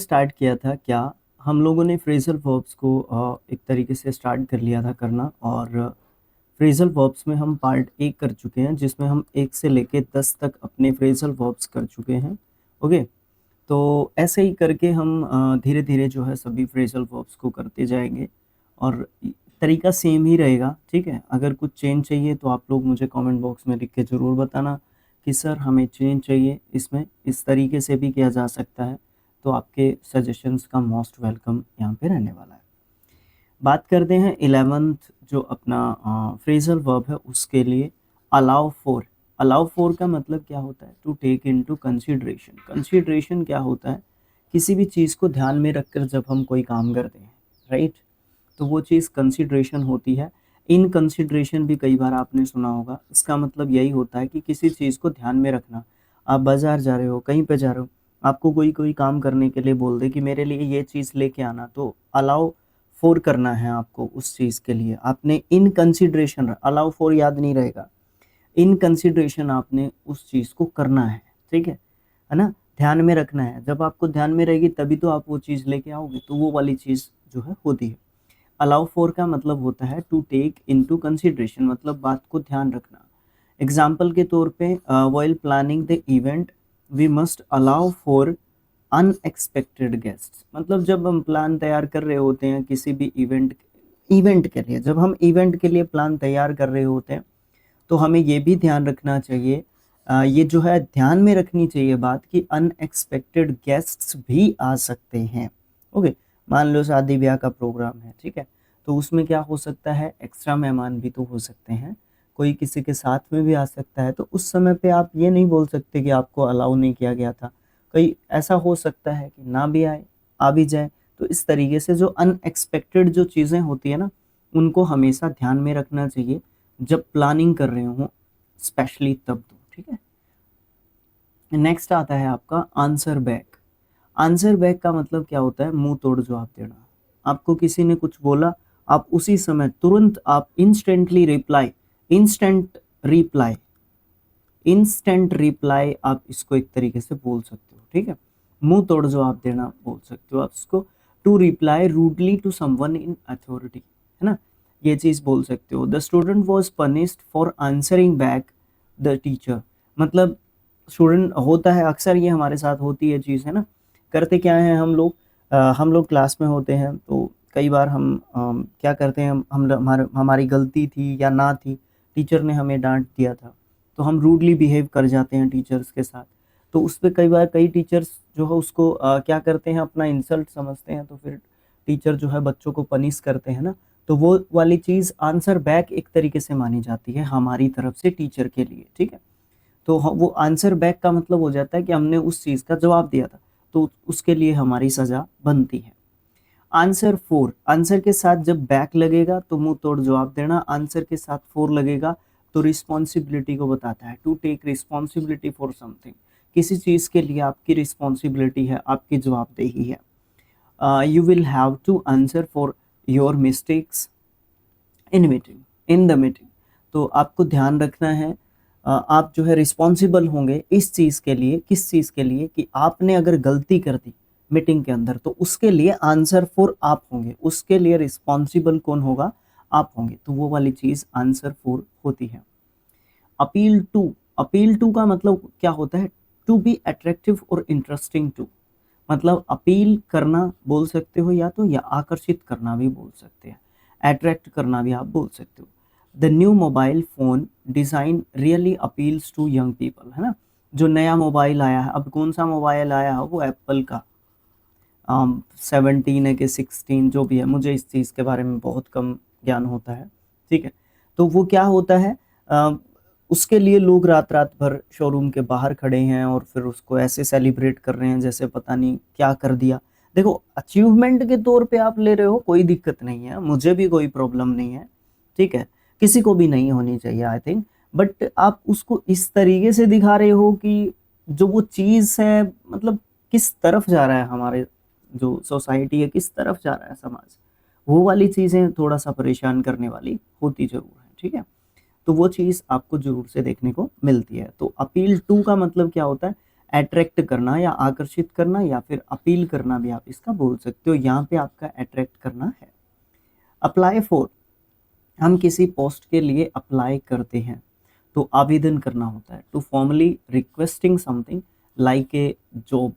Start किया था क्या, हम लोगों ने फ्रेज़ल वर्ब्स को एक तरीके से स्टार्ट कर लिया था करना। और फ्रेज़ल वर्ब्स में हम पार्ट 1 कर चुके हैं, जिसमें हम 1 से लेके 10 तक अपने फ्रेज़ल वर्ब्स कर चुके हैं। ओके, तो ऐसे ही करके हम धीरे-धीरे जो है सभी फ्रेज़ल वर्ब्स को करते जाएँगे और तरीका सेम ही रहेगा, ठीक है? अगर कुछ चेंज चाहिए तो आप लोग मुझे कमेंट बॉक्स में लिख के ज़रूर बताना कि सर हमें चेंज चाहिए, इसमें इस तरीके से भी किया जा सकता है। तो आपके सजेशंस का मोस्ट वेलकम यहाँ पे रहने वाला है। बात करते हैं 11th जो अपना फ्रेज़ल वर्ब है उसके लिए, अलाउ फॉर। अलाउ फॉर का मतलब क्या होता है? To take into consideration. Consideration क्या होता है? किसी भी चीज़ को ध्यान में रखकर जब हम कोई काम करते हैं, राइट? तो वो चीज़ कंसीडरेशन होती है। इन कंसीडरेशन भी कई बार आपने सुना होगा। इसका मतलब यही होता है कि किसी चीज़ को ध्यान में रखना। आप बाज़ार जा रहे हो, कहीं पे जा रहे हो, आपको कोई काम करने के लिए बोल दे कि मेरे लिए ये चीज़ लेके आना, तो अलाउ फॉर करना है आपको उस चीज़ के लिए। आपने इन कंसीडरेशन, अलाउ फॉर याद नहीं रहेगा। इन कंसीडरेशन आपने उस चीज़ को करना है, ठीक है ना? ध्यान में रखना है। जब आपको ध्यान में रहेगी तभी तो आप वो चीज़ लेके आओगे, तो वो वाली चीज़ जो है होती है। अलाउ फॉर का मतलब होता है टू टेक इनटू कंसीडरेशन, मतलब बात को ध्यान रखना। एग्जाम्पल के तौर पे while planning the event we must allow for unexpected guests. मतलब जब हम प्लान तैयार कर रहे होते हैं किसी भी इवेंट इवेंट के लिए, जब हम इवेंट के लिए प्लान तैयार कर रहे होते हैं तो हमें ये भी ध्यान रखना चाहिए, ये जो है ध्यान में रखनी चाहिए बात कि अनएक्सपेक्टेड गेस्ट्स भी आ सकते हैं। ओके, मान लो शादी ब्याह का प्रोग्राम है, ठीक है? तो उसमें क्या हो सकता है, एक्स्ट्रा मेहमान भी तो हो सकते हैं, कोई किसी के साथ में भी आ सकता है। तो उस समय पे आप ये नहीं बोल सकते कि आपको अलाउ नहीं किया गया था। कई ऐसा हो सकता है कि ना भी आए, आ भी जाए। तो इस तरीके से जो अनएक्सपेक्टेड जो चीज़ें होती है ना, उनको हमेशा ध्यान में रखना चाहिए जब प्लानिंग कर रहे हो, स्पेशली तब तो, ठीक है? नेक्स्ट आता है आपका आंसर बैक। आंसर बैक का मतलब क्या होता है? मुंह तोड़ जवाब देना। आपको किसी ने कुछ बोला, आप उसी समय तुरंत आप रिप्लाई इंस्टेंट रिप्लाई आप इसको एक तरीके से बोल सकते हो, ठीक है? मुंह तोड़ जवाब देना बोल सकते हो आप इसको। To reply rudely to someone in authority, है ना? ये चीज़ बोल सकते हो। The student was punished for answering back the teacher. मतलब स्टूडेंट होता है अक्सर, ये हमारे साथ होती है चीज़, है ना? करते क्या है हम लोग क्लास में होते हैं तो कई बार हम क्या करते हैं, हमारी गलती थी या ना थी, टीचर ने हमें डांट दिया था, तो हम रूडली बिहेव कर जाते हैं टीचर्स के साथ। तो उस पे कई बार कई टीचर्स जो है उसको क्या करते हैं, अपना इंसल्ट समझते हैं, तो फिर टीचर जो है बच्चों को पनिश करते हैं ना, तो वो वाली चीज़ आंसर बैक एक तरीके से मानी जाती है हमारी तरफ से टीचर के लिए, ठीक है? तो वो आंसर बैक का मतलब हो जाता है कि हमने उस चीज़ का जवाब दिया था, तो उसके लिए हमारी सज़ा बनती है। आंसर फोर, आंसर के साथ जब बैक लगेगा तो मुंह तोड़ जवाब देना, आंसर के साथ फोर लगेगा तो रिस्पॉन्सिबिलिटी को बताता है। To take responsibility for something, किसी चीज़ के लिए आपकी रिस्पॉन्सिबिलिटी है, आपकी जवाबदेही है। You will have to answer for your mistakes in the meeting. तो आपको ध्यान रखना है, आप जो है रिस्पॉन्सिबल होंगे इस चीज़ के लिए, किस चीज़ के लिए, कि आपने अगर गलती कर दी मीटिंग के अंदर तो उसके लिए आंसर फॉर आप होंगे, उसके लिए रिस्पॉन्सिबल कौन होगा? आप होंगे। तो वो वाली चीज़ आंसर फॉर होती है। अपील टू, अपील टू का मतलब क्या होता है? टू बी अट्रैक्टिव और इंटरेस्टिंग टू। मतलब अपील करना बोल सकते हो, या तो या आकर्षित करना भी बोल सकते हैं, अट्रैक्ट करना भी आप बोल सकते हो। The new mobile phone design really appeals to young people, है ना? जो नया मोबाइल आया है, अब कौन सा मोबाइल आया है, वो एप्पल का 17 है कि 16 जो भी है, मुझे इस चीज़ के बारे में बहुत कम ज्ञान होता है, ठीक है? तो वो क्या होता है, अ, उसके लिए लोग रात-रात भर शोरूम के बाहर खड़े हैं और फिर उसको ऐसे सेलिब्रेट कर रहे हैं जैसे पता नहीं क्या कर दिया। देखो, अचीवमेंट के तौर पे आप ले रहे हो, कोई दिक्कत नहीं है, मुझे भी कोई प्रॉब्लम नहीं है, ठीक है? किसी को भी नहीं होनी चाहिए आई थिंक। बट आप उसको इस तरीके से दिखा रहे हो कि जो वो चीज़ है, मतलब किस तरफ जा रहा है हमारे जो सोसाइटी है, किस तरफ जा रहा है समाज, वो वाली चीज़ें थोड़ा-सा परेशान करने वाली होती ज़रूर है, ठीक है? तो वो चीज़ आपको ज़रूर से देखने को मिलती है। तो अपील टू का मतलब क्या होता है? अट्रैक्ट करना या आकर्षित करना या फिर अपील करना भी आप इसका बोल सकते हो। यहाँ पे आपका अट्रैक्ट करना है। अप्लाई फॉर, हम किसी पोस्ट के लिए अप्लाई करते हैं तो आवेदन करना होता है। To formally requesting something like a job,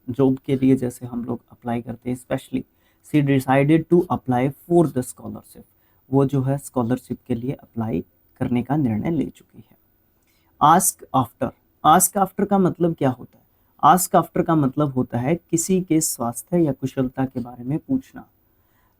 job के लिए जैसे हम लोग अप्लाई करते हैं। Specially she decided to apply for the scholarship, वो जो है स्कॉलरशिप के लिए अप्लाई करने का निर्णय ले चुकी है। आस्क आफ्टर, आस्क आफ्टर का मतलब क्या होता है? आस्क आफ्टर का मतलब होता है किसी के स्वास्थ्य या कुशलता के बारे में पूछना।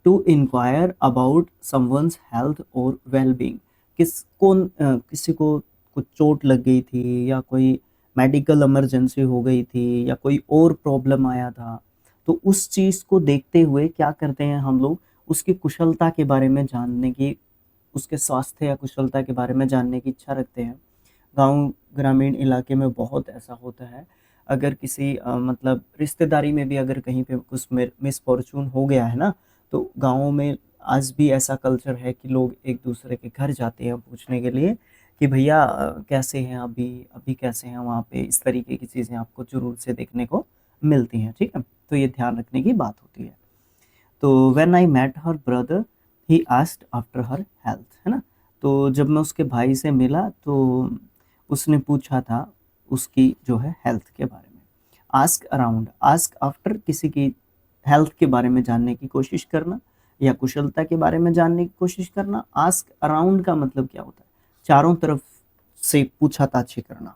To inquire about someone's health और वेलबींग, किसी को कुछ चोट लग गई थी या कोई मेडिकल इमरजेंसी हो गई थी या कोई और प्रॉब्लम आया था, तो उस चीज़ को देखते हुए क्या करते हैं हम लोग, उसकी कुशलता के बारे में जानने की, उसके स्वास्थ्य या कुशलता के बारे में जानने की इच्छा रखते हैं। गांव ग्रामीण इलाके में बहुत ऐसा होता है, अगर किसी मतलब रिश्तेदारी में भी अगर कहीं पे कुछ मिसफॉर्चून हो गया है ना, तो गाँवों में आज भी ऐसा कल्चर है कि लोग एक दूसरे के घर जाते हैं पूछने के लिए कि भैया कैसे हैं अभी, अभी कैसे हैं वहाँ पे। इस तरीके की चीज़ें आपको ज़रूर से देखने को मिलती हैं, ठीक है। तो ये ध्यान रखने की बात होती है। तो when I met her brother he asked after her health, है ना। तो जब मैं उसके भाई से मिला तो उसने पूछा था उसकी जो है हेल्थ के बारे में। आस्क अराउंड, आस्क आफ्टर किसी की हेल्थ के बारे में जानने की कोशिश करना या कुशलता के बारे में जानने की कोशिश करना। आस्क अराउंड का मतलब क्या होता है? चारों तरफ से पूछा-ताछी करना,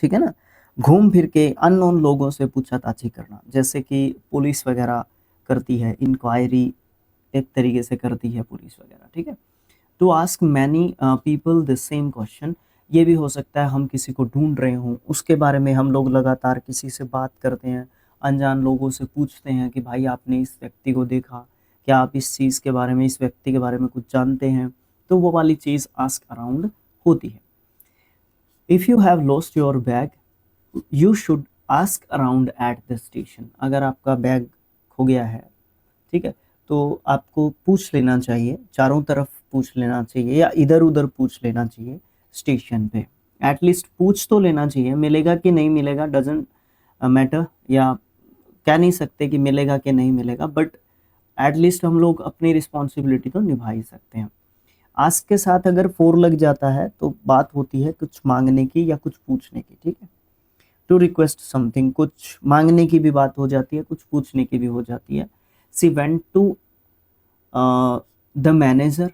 ठीक है ना। घूम फिर के अननोन लोगों से पूछा-ताछी करना, जैसे कि पुलिस वगैरह करती है, इंक्वायरी एक तरीके से करती है पुलिस वगैरह, ठीक है। To ask many people the same question, ये भी हो सकता है हम किसी को ढूंढ रहे हों, उसके बारे में हम लोग लगातार किसी से बात करते हैं, अनजान लोगों से पूछते हैं कि भाई आपने इस व्यक्ति को देखा, क्या आप इस चीज़ के बारे में, इस व्यक्ति के बारे में कुछ जानते हैं, तो वो वाली चीज़ आस्क अराउंड होती है। If you have lost your bag you should ask around at the station, अगर आपका बैग खो गया है, ठीक है, तो आपको पूछ लेना चाहिए, चारों तरफ पूछ लेना चाहिए या इधर-उधर पूछ लेना चाहिए स्टेशन पे। एटलीस्ट पूछ तो लेना चाहिए, मिलेगा कि नहीं मिलेगा डज़न्ट मैटर, या कह नहीं सकते कि मिलेगा कि नहीं मिलेगा, बट एटलीस्ट हम लोग अपनी रिस्पॉन्सिबिलिटी तो निभा ही सकते हैं। आस्क के साथ अगर फॉर लग जाता है तो बात होती है कुछ माँगने की या कुछ पूछने की, ठीक है। टू रिक्वेस्ट समथिंग, कुछ माँगने की भी बात हो जाती है, कुछ पूछने की भी हो जाती है। She went to the manager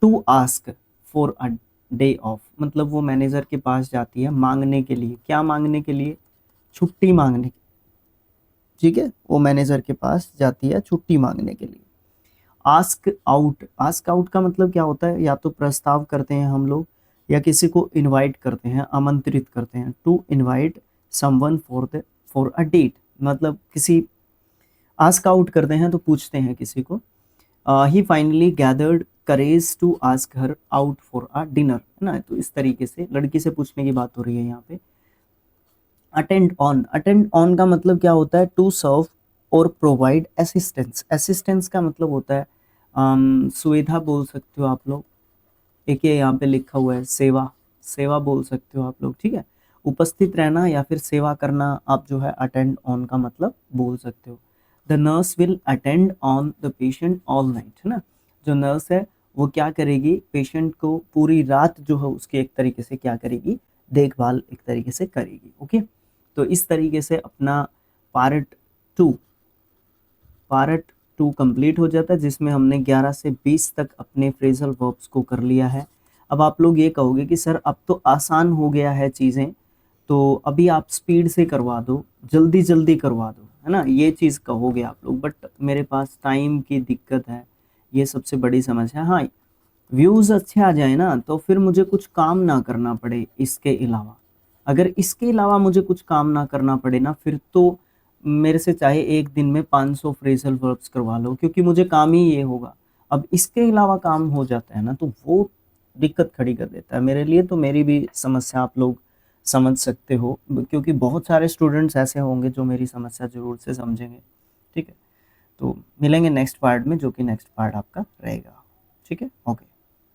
to ask for a day off, मतलब वो मैनेजर के पास जाती है मांगने के लिए। क्या मांगने के लिए? छुट्टी मांगने, ठीक है, वो मैनेजर के पास जाती है छुट्टी मांगने के लिए। आस्क आउट, आस्क आउट का मतलब क्या होता है? या तो प्रस्ताव करते हैं हम लोग या किसी को इनवाइट करते हैं, आमंत्रित करते हैं। To invite someone for a date, मतलब किसी आस्क आउट करते हैं तो पूछते हैं किसी को। He finally gathered courage to ask her out for a dinner, है ना। तो इस तरीके से लड़की से पूछने की बात हो रही है यहाँ पे। अटेंड ऑन, अटेंड ऑन का मतलब क्या होता है? टू सर्व और प्रोवाइड असिस्टेंस, असिस्टेंस का मतलब होता है सुविधा बोल सकते हो आप लोग। एक ये यहाँ पे लिखा हुआ है सेवा, सेवा बोल सकते हो आप लोग, ठीक है। उपस्थित रहना या फिर सेवा करना आप जो है अटेंड ऑन का मतलब बोल सकते हो। The nurse will attend on the patient all night, है ना। जो नर्स है वो क्या करेगी? पेशेंट को पूरी रात जो है उसकी एक तरीके से क्या करेगी? देखभाल एक तरीके से करेगी, ओके। तो इस तरीके से अपना part two part two complete हो जाता है, जिसमें हमने 11 से 20 तक अपने फ्रेजल वर्ब्स को कर लिया है। अब आप लोग ये कहोगे कि सर अब तो आसान हो गया है चीज़ें, तो अभी आप स्पीड से करवा दो, जल्दी जल्दी करवा दो, है ना, ये चीज़ कहोगे आप लोग। बट मेरे पास टाइम की दिक्कत है, ये सबसे बड़ी समस्या है। हाँ, व्यूज़ अच्छे आ जाए ना तो फिर मुझे कुछ काम ना करना पड़े इसके अलावा। अगर इसके अलावा मुझे कुछ काम ना करना पड़े ना, फिर तो मेरे से चाहे एक दिन में 500 फ्रेजल वर्ब्स करवा लो, क्योंकि मुझे काम ही ये होगा। अब इसके अलावा काम हो जाता है ना तो वो दिक्कत खड़ी कर देता है मेरे लिए। तो मेरी भी समस्या आप लोग समझ सकते हो, क्योंकि बहुत सारे स्टूडेंट्स ऐसे होंगे जो मेरी समस्या ज़रूर से समझेंगे, ठीक है। तो मिलेंगे नेक्स्ट पार्ट में, जो कि नेक्स्ट पार्ट आपका रहेगा, ठीक है, ओके।